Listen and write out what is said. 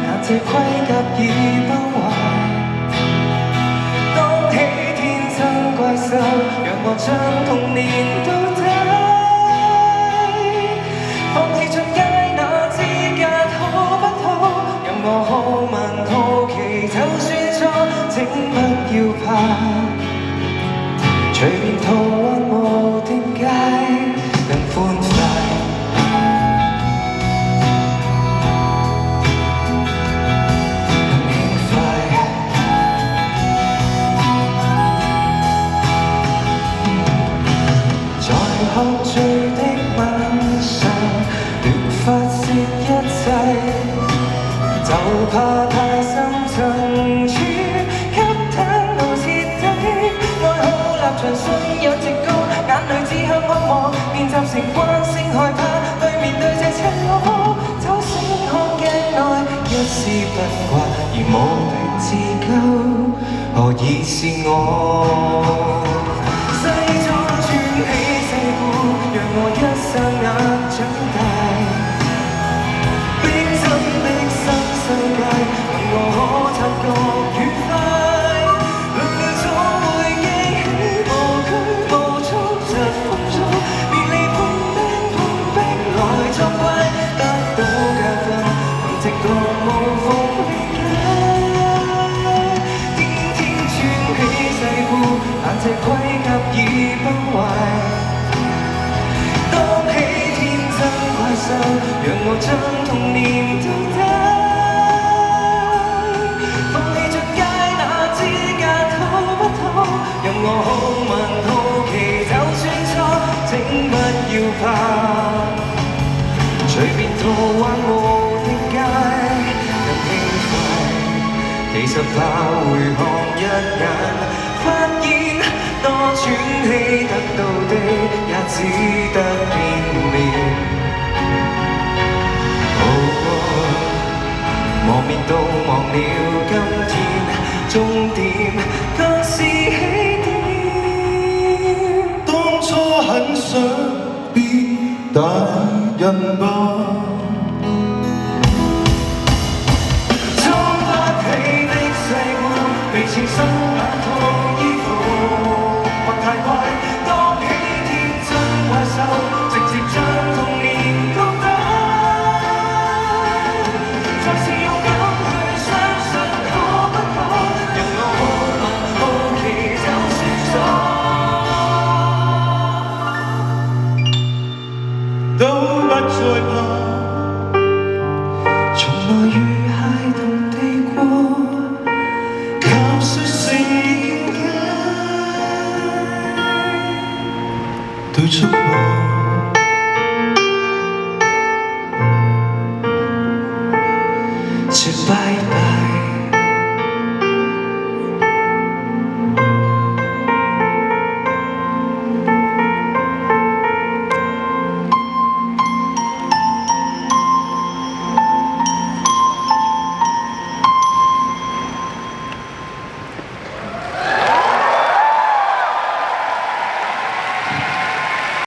但這盔甲已崩壞。當起天生怪獸，讓我將童年倒帶。放棄進階那資格可不可？任我好問好奇，就算錯，請不要怕。隨便途幻無定界，能歡快。喝醉的晚上，亂發洩一切，就怕太深層處，給坦露徹底。愛好立場信仰直高，眼淚只向渴望，便習成慣性害怕。去面對這赤裸，酒醒看鏡內，一絲不掛，而無力自救，何以是我？讓我一霎眼長大，冰心的新世界，問我可察覺愉快。輪迴總會記起無拘無束，疾風中別離碰冰碰壁來作怪，得到教訓，憑直覺無縫理解。天天穿起世故，但這盔甲已崩壞。讓我將童年倒帶，放棄進階那資格可不可？讓我好問好奇，就算錯，請不要怕。隨便途幻無定界，更輕快。其實怕回看一眼，發現多喘氣得到的，也只得片面。磨滅到忘了今天，終點更是起點。當初很想變大人吧，撐不起的世故，被情深眼套衣服，或太快，當起天真怪獸，直接將童年倒帶。都不再怕，從來與孩童地過，靠說聲應該對出我，說拜拜。